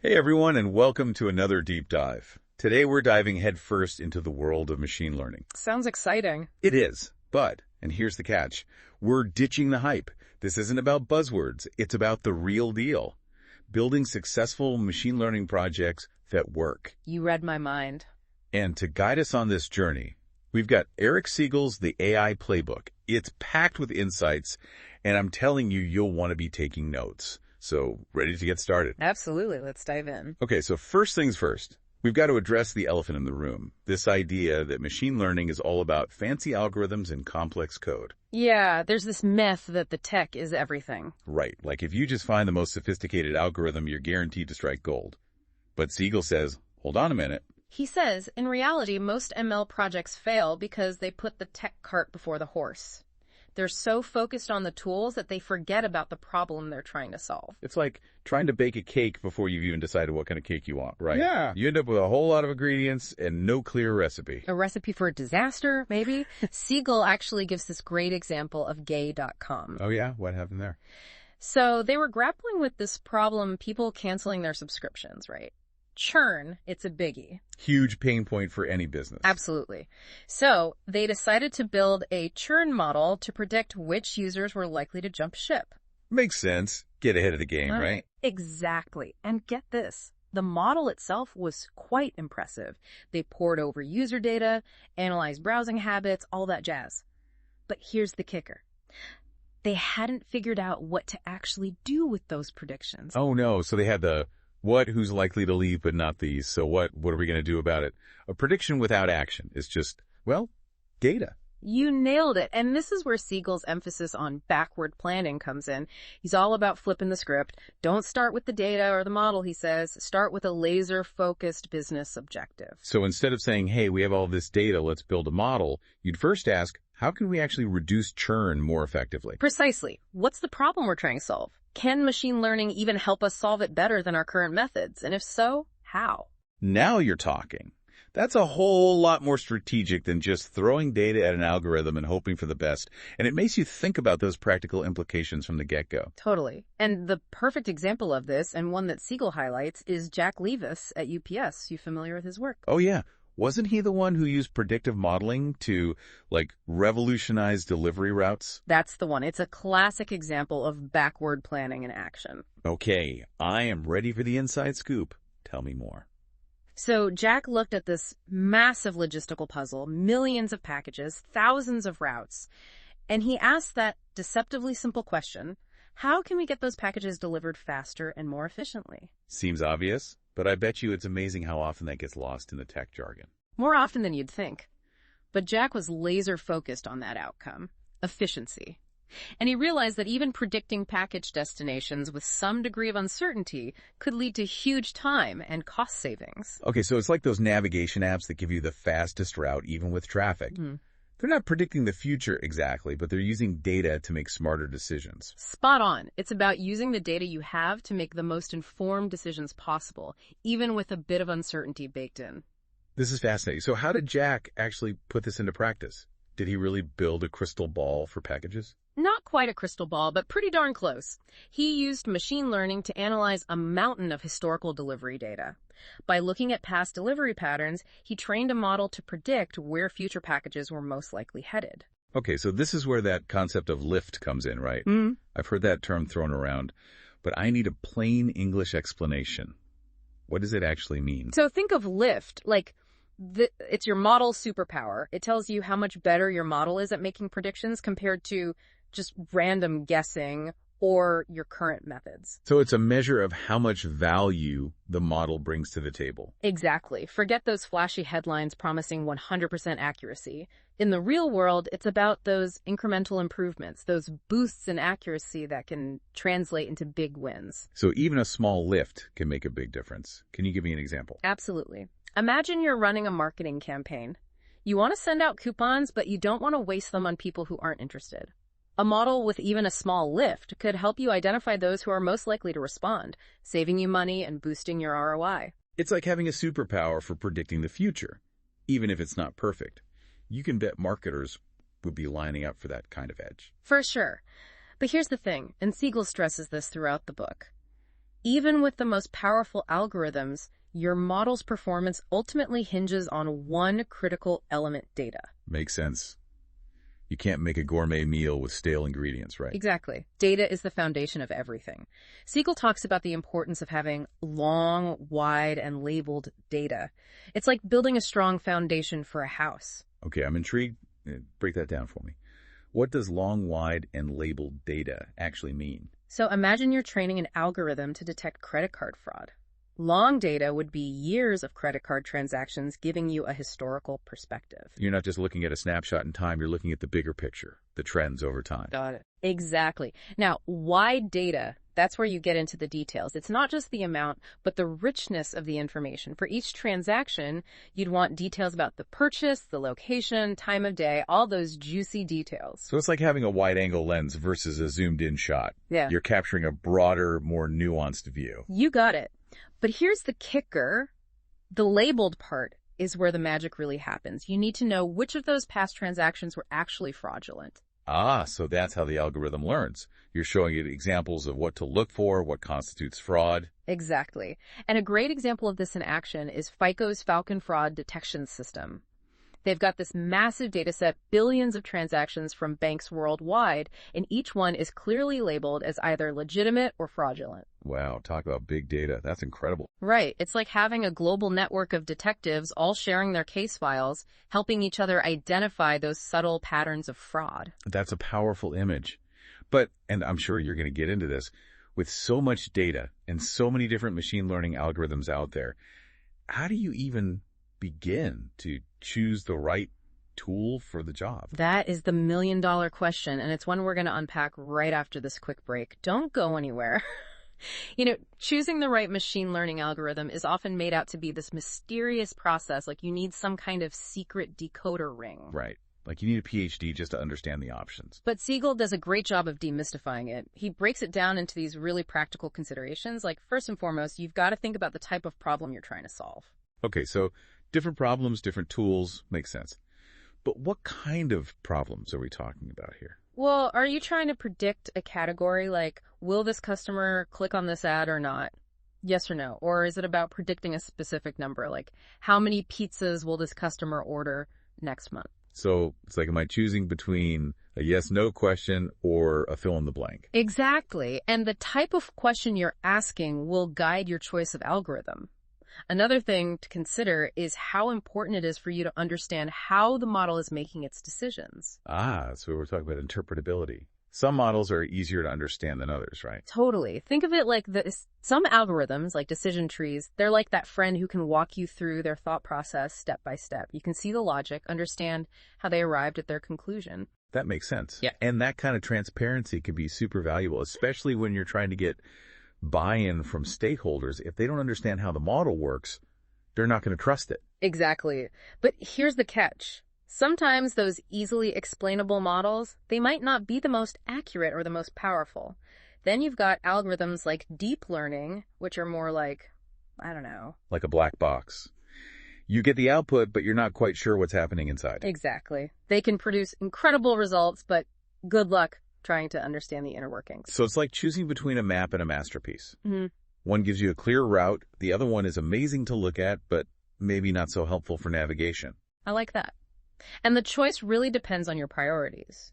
Hey everyone, and welcome to another deep dive. Today we're diving headfirst into the world of machine learning. Sounds exciting. It is, but, and here's the catch, we're ditching the hype. This isn't about buzzwords, it's about the real deal. Building successful machine learning projects that work. You read my mind. And to guide us on this journey, we've got Eric Siegel's The AI Playbook. It's packed with insights, and I'm telling you, you'll want to be taking notes. So, ready to get started? Absolutely. Let's dive in. Okay, so first things first. We've got to address the elephant in the room, this idea that machine learning is all about fancy algorithms and complex code. Yeah, there's this myth that the tech is everything. Right, like if you just find the most sophisticated algorithm, you're guaranteed to strike gold. But Siegel says, hold on a minute. He says, in reality, most ML projects fail because they put the tech cart before the horse. They're so focused on the tools that they forget about the problem they're trying to solve. It's like trying to bake a cake before you've even decided what kind of cake you want, right? Yeah. You end up with a whole lot of ingredients and no clear recipe. A recipe for a disaster, maybe? Siegel actually gives this great example of gay.com. Oh yeah? What happened there? So they were grappling with this problem, people canceling their subscriptions, right? Churn, it's a biggie. Huge pain point for any business. Absolutely. So they decided to build a churn model to predict which users were likely to jump ship. Makes sense. Get ahead of the game, right? Exactly. And get this. The model itself was quite impressive. They pored over user data, analyzed browsing habits, all that jazz. But here's the kicker. They hadn't figured out what to actually do with those predictions. Oh no, so they had the what, who's likely to leave, but not these. So what are we going to do about it? A prediction without action is just, well, data. You nailed it. And this is where Siegel's emphasis on backward planning comes in. He's all about flipping the script. Don't start with the data or the model, he says. Start with a laser-focused business objective. So instead of saying, hey, we have all this data, let's build a model, you'd first ask, how can we actually reduce churn more effectively? Precisely. What's the problem we're trying to solve? Can machine learning even help us solve it better than our current methods? And if so, how? Now you're talking. That's a whole lot more strategic than just throwing data at an algorithm and hoping for the best. And it makes you think about those practical implications from the get-go. Totally. And the perfect example of this, and one that Siegel highlights, is Jack Levis at UPS. You familiar with his work? Oh, yeah. Wasn't he the one who used predictive modeling to, revolutionize delivery routes? That's the one. It's a classic example of backward planning in action. Okay, I am ready for the inside scoop. Tell me more. So Jack looked at this massive logistical puzzle, millions of packages, thousands of routes, and he asked that deceptively simple question, how can we get those packages delivered faster and more efficiently? Seems obvious, but I bet you it's amazing how often that gets lost in the tech jargon. More often than you'd think. But Jack was laser-focused on that outcome, efficiency. And he realized that even predicting package destinations with some degree of uncertainty could lead to huge time and cost savings. Okay, so it's like those navigation apps that give you the fastest route even with traffic. Mm-hmm. They're not predicting the future exactly, but they're using data to make smarter decisions. Spot on. It's about using the data you have to make the most informed decisions possible, even with a bit of uncertainty baked in. This is fascinating. So how did Jack actually put this into practice? Did he really build a crystal ball for packages? Not quite a crystal ball, but pretty darn close. He used machine learning to analyze a mountain of historical delivery data. By looking at past delivery patterns, he trained a model to predict where future packages were most likely headed. Okay, so this is where that concept of lift comes in, right? Mm-hmm. I've heard that term thrown around, but I need a plain English explanation. What does it actually mean? So think of lift, it's your model superpower. It tells you how much better your model is at making predictions compared to just random guessing or your current methods. So it's a measure of how much value the model brings to the table. Exactly. Forget those flashy headlines promising 100% accuracy. In the real world, it's about those incremental improvements, those boosts in accuracy that can translate into big wins. So even a small lift can make a big difference. Can you give me an example? Absolutely. Imagine you're running a marketing campaign. You want to send out coupons, but you don't want to waste them on people who aren't interested. A model with even a small lift could help you identify those who are most likely to respond, saving you money and boosting your ROI. It's like having a superpower for predicting the future, even if it's not perfect. You can bet marketers would be lining up for that kind of edge. For sure. But here's the thing, and Siegel stresses this throughout the book. Even with the most powerful algorithms, your model's performance ultimately hinges on one critical element: data. Makes sense. You can't make a gourmet meal with stale ingredients, right? Exactly. Data is the foundation of everything. Siegel talks about the importance of having long, wide, and labeled data. It's like building a strong foundation for a house. Okay, I'm intrigued. Break that down for me. What does long, wide, and labeled data actually mean? So imagine you're training an algorithm to detect credit card fraud. Long data would be years of credit card transactions, giving you a historical perspective. You're not just looking at a snapshot in time, you're looking at the bigger picture, the trends over time. Got it. Exactly. Now, wide data, that's where you get into the details. It's not just the amount, but the richness of the information. For each transaction, you'd want details about the purchase, the location, time of day, all those juicy details. So it's like having a wide-angle lens versus a zoomed-in shot. Yeah. You're capturing a broader, more nuanced view. You got it. But here's the kicker. The labeled part is where the magic really happens. You need to know which of those past transactions were actually fraudulent. Ah, so that's how the algorithm learns. You're showing it examples of what to look for, what constitutes fraud. Exactly. And a great example of this in action is FICO's Falcon Fraud Detection System. They've got this massive data set, billions of transactions from banks worldwide, and each one is clearly labeled as either legitimate or fraudulent. Wow, talk about big data. That's incredible. Right. It's like having a global network of detectives all sharing their case files, helping each other identify those subtle patterns of fraud. That's a powerful image. But, and I'm sure you're going to get into this, with so much data and so many different machine learning algorithms out there, how do you even begin to choose the right tool for the job? That is the million-dollar question, and it's one we're going to unpack right after this quick break. Don't go anywhere. Choosing the right machine learning algorithm is often made out to be this mysterious process, like you need some kind of secret decoder ring. Right. Like you need a PhD just to understand the options. But Siegel does a great job of demystifying it. He breaks it down into these really practical considerations. Like, first and foremost, you've got to think about the type of problem you're trying to solve. Okay, so different problems, different tools, makes sense. But what kind of problems are we talking about here? Well, are you trying to predict a category like, will this customer click on this ad or not? Yes or no? Or is it about predicting a specific number, like how many pizzas will this customer order next month? So it's like, am I choosing between a yes-no question or a fill-in-the-blank? Exactly. And the type of question you're asking will guide your choice of algorithm. Another thing to consider is how important it is for you to understand how the model is making its decisions. Ah, so we're talking about interpretability. Some models are easier to understand than others, right? Totally. Think of it like this. Some algorithms, like decision trees, they're like that friend who can walk you through their thought process step by step. You can see the logic, understand how they arrived at their conclusion. That makes sense. Yeah. And that kind of transparency can be super valuable, especially when you're trying to get buy-in from stakeholders. If they don't understand how the model works, they're not going to trust it. Exactly. But here's the catch. Sometimes those easily explainable models, they might not be the most accurate or the most powerful. Then you've got algorithms like deep learning, which are more like, I don't know. Like a black box. You get the output, but you're not quite sure what's happening inside. Exactly. They can produce incredible results, but good luck trying to understand the inner workings. So it's like choosing between a map and a masterpiece. Mm-hmm. One gives you a clear route. The other one is amazing to look at, but maybe not so helpful for navigation. I like that. And the choice really depends on your priorities.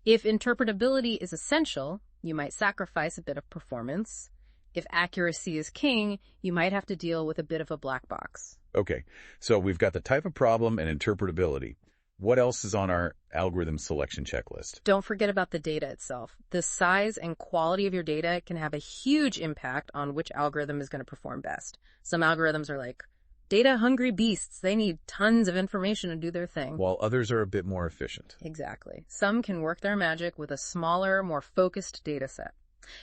If interpretability is essential, you might sacrifice a bit of performance. If accuracy is king, you might have to deal with a bit of a black box. Okay, so we've got the type of problem and interpretability. What else is on our algorithm selection checklist? Don't forget about the data itself. The size and quality of your data can have a huge impact on which algorithm is going to perform best. Some algorithms are like data-hungry beasts. They need tons of information to do their thing. While others are a bit more efficient. Exactly. Some can work their magic with a smaller, more focused data set.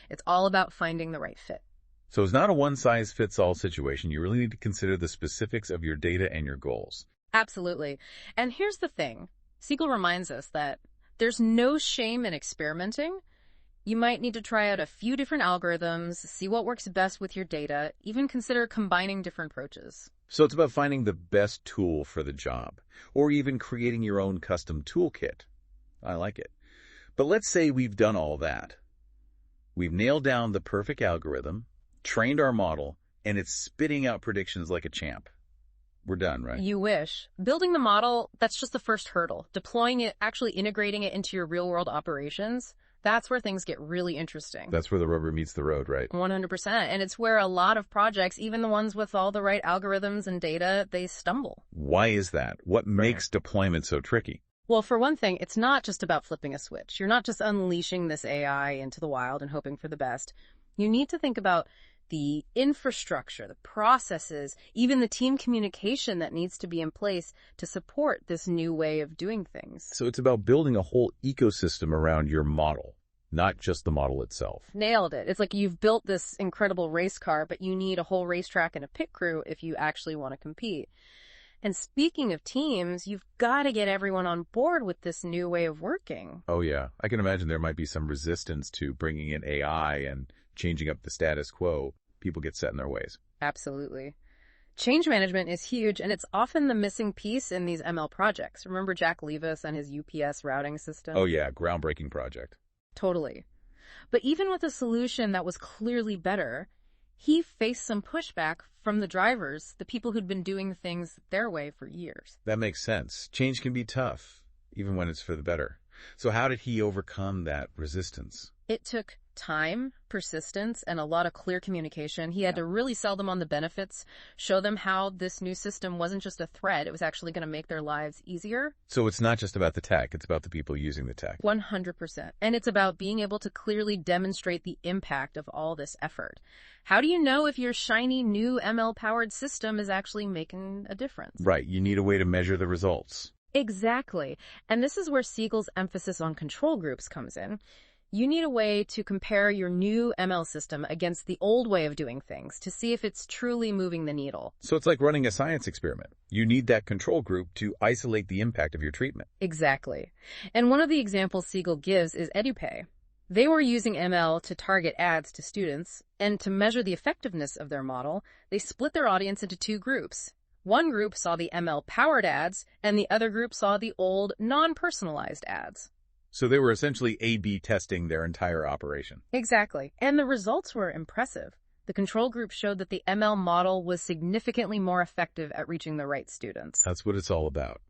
It's all about finding the right fit. So it's not a one-size-fits-all situation. You really need to consider the specifics of your data and your goals. Absolutely. And here's the thing. Siegel reminds us that there's no shame in experimenting. You might need to try out a few different algorithms, see what works best with your data, even consider combining different approaches. So it's about finding the best tool for the job, or even creating your own custom toolkit. I like it. But let's say we've done all that. We've nailed down the perfect algorithm, trained our model, and it's spitting out predictions like a champ. We're done, right? You wish. Building the model, that's just the first hurdle. Deploying it, actually integrating it into your real-world operations, that's where things get really interesting. That's where the rubber meets the road, right? 100%. And it's where a lot of projects, even the ones with all the right algorithms and data, they stumble. Why is that? What makes deployment so tricky? Well, for one thing, it's not just about flipping a switch. You're not just unleashing this AI into the wild and hoping for the best. You need to think about the infrastructure, the processes, even the team communication that needs to be in place to support this new way of doing things. So it's about building a whole ecosystem around your model, not just the model itself. Nailed it. It's like you've built this incredible race car, but you need a whole racetrack and a pit crew if you actually want to compete. And speaking of teams, you've got to get everyone on board with this new way of working. Oh, yeah. I can imagine there might be some resistance to bringing in AI and changing up the status quo. People get set in their ways. Absolutely. Change management is huge, and it's often the missing piece in these ML projects. Remember Jack Levis and his UPS routing system? Oh, yeah. Groundbreaking project. Totally. But even with a solution that was clearly better, he faced some pushback from the drivers, the people who'd been doing things their way for years. That makes sense. Change can be tough, even when it's for the better. So how did he overcome that resistance? It took time, persistence, and a lot of clear communication. He had to really sell them on the benefits, show them how this new system wasn't just a threat, it was actually going to make their lives easier. So it's not just about the tech, it's about the people using the tech. 100%. And it's about being able to clearly demonstrate the impact of all this effort. How do you know if your shiny new ML-powered system is actually making a difference? Right, you need a way to measure the results. Exactly. And this is where Siegel's emphasis on control groups comes in. You need a way to compare your new ML system against the old way of doing things to see if it's truly moving the needle. So it's like running a science experiment. You need that control group to isolate the impact of your treatment. Exactly. And one of the examples Siegel gives is EduPay. They were using ML to target ads to students, and to measure the effectiveness of their model, they split their audience into two groups. One group saw the ML-powered ads, and the other group saw the old, non-personalized ads. So they were essentially A/B testing their entire operation. Exactly. And the results were impressive. The control group showed that the ML model was significantly more effective at reaching the right students. That's what it's all about.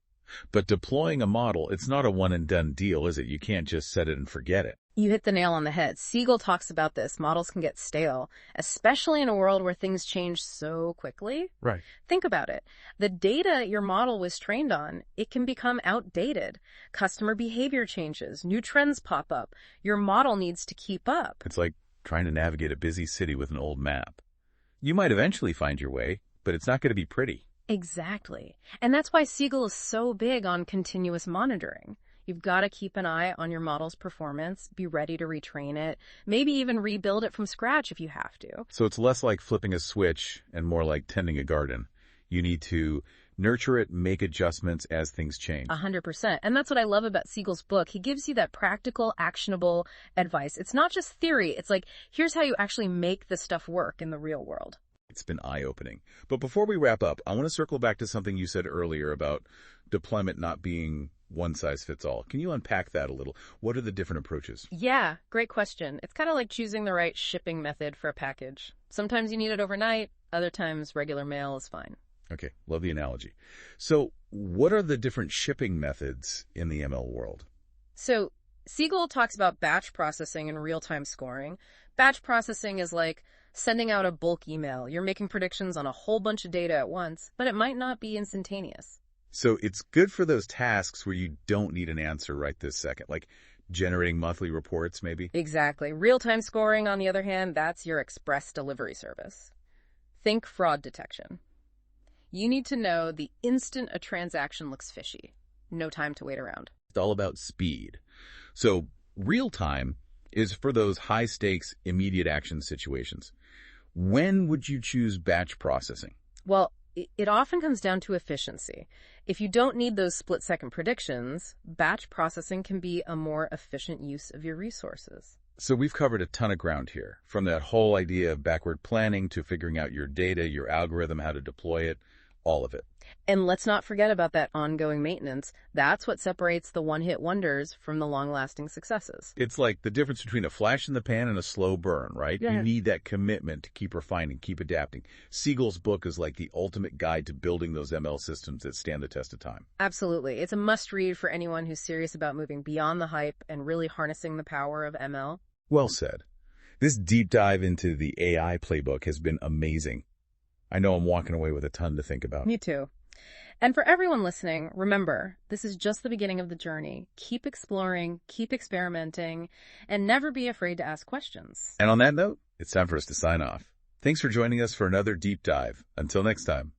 But deploying a model, it's not a one-and-done deal, is it? You can't just set it and forget it. You hit the nail on the head. Siegel talks about this. Models can get stale, especially in a world where things change so quickly. Right. Think about it. The data your model was trained on, it can become outdated. Customer behavior changes. New trends pop up. Your model needs to keep up. It's like trying to navigate a busy city with an old map. You might eventually find your way, but it's not going to be pretty. Exactly. And that's why Siegel is so big on continuous monitoring. You've got to keep an eye on your model's performance, be ready to retrain it, maybe even rebuild it from scratch if you have to. So it's less like flipping a switch and more like tending a garden. You need to nurture it, make adjustments as things change. 100%. And that's what I love about Siegel's book. He gives you that practical, actionable advice. It's not just theory. It's like, here's how you actually make this stuff work in the real world. It's been eye-opening. But before we wrap up, I want to circle back to something you said earlier about deployment not being one size fits all. Can you unpack that a little? What are the different approaches? Yeah, great question. It's kind of like choosing the right shipping method for a package. Sometimes you need it overnight. Other times regular mail is fine. Okay, love the analogy. So what are the different shipping methods in the ML world? So Siegel talks about batch processing and real-time scoring. Batch processing is like sending out a bulk email. You're making predictions on a whole bunch of data at once, but it might not be instantaneous. So it's good for those tasks where you don't need an answer right this second, like generating monthly reports maybe? Exactly. Real-time scoring, on the other hand, that's your express delivery service. Think fraud detection. You need to know the instant a transaction looks fishy. No time to wait around. It's all about speed. So real time is for those high-stakes, immediate action situations. When would you choose batch processing? Well, it often comes down to efficiency. If you don't need those split-second predictions, batch processing can be a more efficient use of your resources. So we've covered a ton of ground here, from that whole idea of backward planning to figuring out your data, your algorithm, how to deploy it, all of it. And let's not forget about that ongoing maintenance. That's what separates the one-hit wonders from the long-lasting successes. It's like the difference between a flash in the pan and a slow burn, right? Yeah. You need that commitment to keep refining, keep adapting. Siegel's book is like the ultimate guide to building those ML systems that stand the test of time. Absolutely. It's a must-read for anyone who's serious about moving beyond the hype and really harnessing the power of ML. Well said. This deep dive into the AI Playbook has been amazing. I know I'm walking away with a ton to think about. Me too. And for everyone listening, remember, this is just the beginning of the journey. Keep exploring, keep experimenting, and never be afraid to ask questions. And on that note, it's time for us to sign off. Thanks for joining us for another deep dive. Until next time.